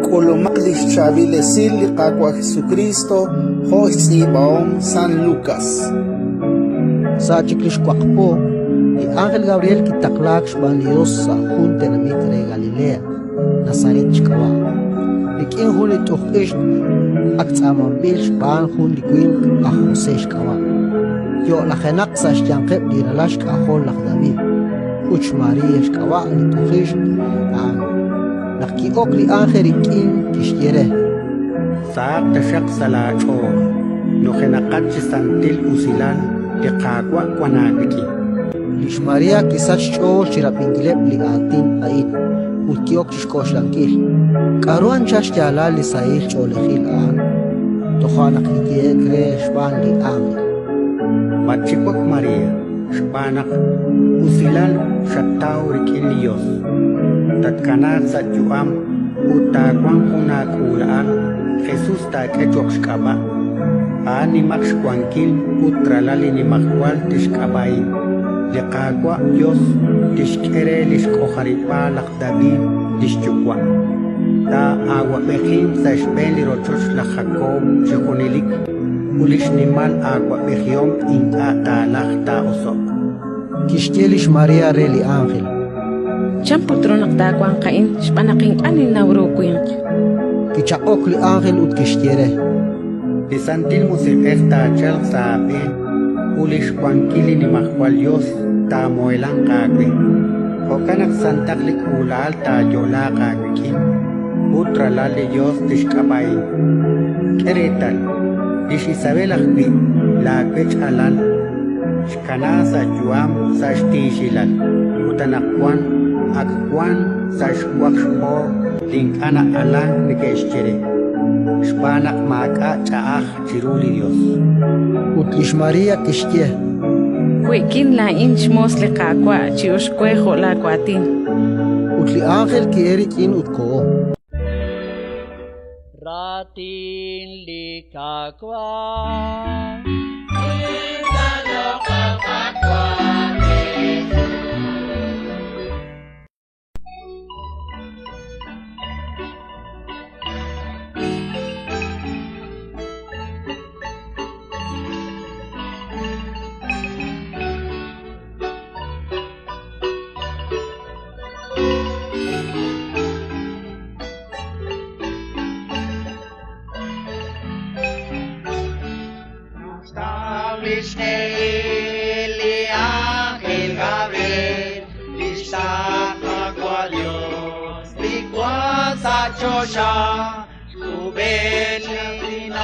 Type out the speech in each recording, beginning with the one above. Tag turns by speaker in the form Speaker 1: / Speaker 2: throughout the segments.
Speaker 1: Colomalis Chavilesil Liqaqua Jesucristo Hoxi Baom San Lucas.
Speaker 2: Sa chiklish kwakpo, ni Ángel Gabriel kitaklak shban Dios sa junte na mitre Galilea, Nazaret chikawa. Likin huli tuhish aktsamabil shban hun likuin a Jose shkawa. Yo la genak sa shyankeb di nalash ka ahol lak David. Uch Maria shkawa li tuhish an. Nakiok li Ángel ikin kishyere.
Speaker 3: Saak tashak salacho, no genakat santil usilan. Liqaqwa kwanabiki.
Speaker 2: Lish Maria kisach cho shirapingileb ligatin ait. Utkiok chishkosh lankil. Karuan chash jala li sail cho lehil an. Tohanak likie kre shban li Ángel.
Speaker 3: Batchipok Maria, shbanak usilan shattaw rikin Dios. Tatkanak sa juam utakwang unakulaan Jesus ta kechok shkaba. Ani max kuankil utralali ni makwal tishkabain liqaqwa Dios tishkere lishkoharipa laqdabi tishchukwa ta agua bejim sa shbeli rochosh la Jacob shikunilik ulishnimal agua bejiom in ta laqta osok
Speaker 2: Kishtelish Maria reli Ángel.
Speaker 4: Champutronak dakwang kain shpanaking anin nawro kuyang.
Speaker 2: Kichakok li Ángel ut kishtire.
Speaker 3: Lisantil musibek ta chel sa ben ulish kuankili ni makwal Dios ta moelang kagwe okanak santaklik ulal ta yola kagwikin utralali Dios tishkabay keretal dish Isabel akwi lakwech alal shkana sa juam sa shtishilal utanakwan akwan sa shwakshpo linkana alang nikeshchere Shpanak maka chaah chiruli Dios.
Speaker 2: Utlish Maria kishtie.
Speaker 4: Huikin la inch mos liqaqwa chiushkwejo la kwatin.
Speaker 2: Utli Ángel kieri kin utko.
Speaker 5: Ratin likaqwa.
Speaker 6: Ángel Gabriel, Isaac a Dios, Licuasa Chosha, Kubelinak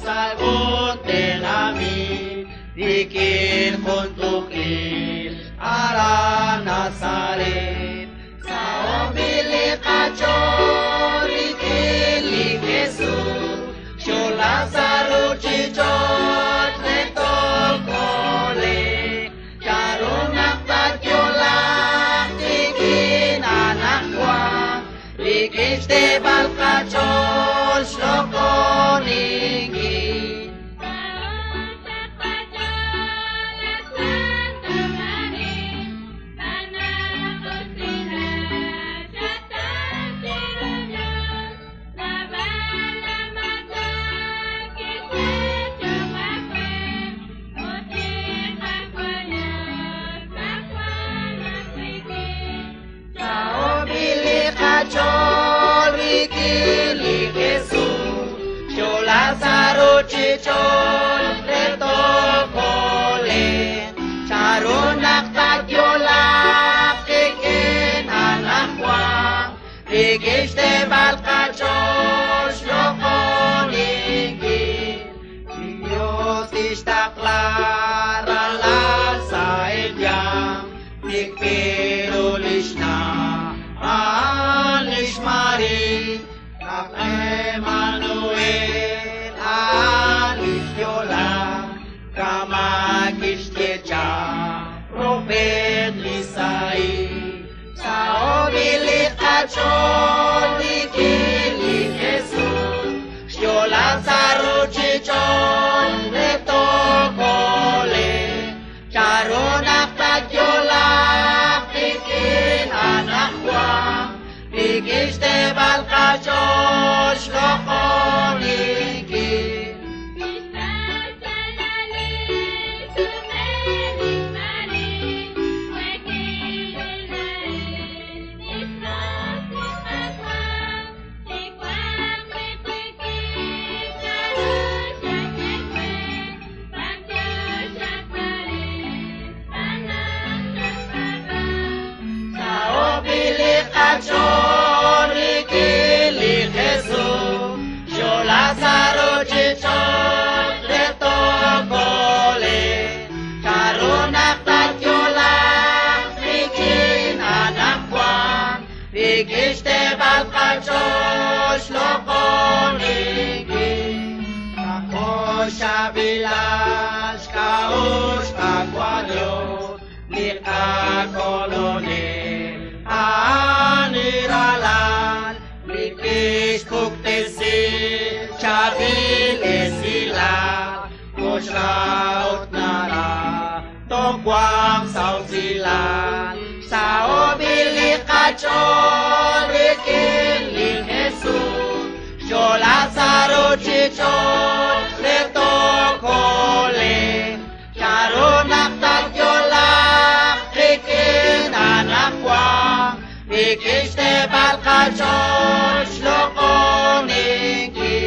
Speaker 6: Salvot Tenami, Dikir Juntukil, Ara Nazaret, Saobili Kachor, Dikili Jesús, Sholazaru Chichor, Este balcachol shlokonigi Chichon retokole charonak tagyola kikin anakwa rigiste balkachos lokonigi Dios istaklara la saedyam tikpirulishna alishmari Emmanuel Prophet Lisai Saobili Kachon Likili Jesus Shyolan Saru Chichon Retokole Charonak Tagyola Pikin Anakwa Bikishte balkachosh lochoniki. Bikishte balkachosh lochoniki. Kakosh avilash kaosh kakwalyo lika kolone aniralan likish kuktesi chabil esila koshraot nara tokwang sauzilan sao bili kachon rikin lil Jesus shola saro chichon leto kole charonak tagyola rikin anakwa bikishte balkachon shlokoniki.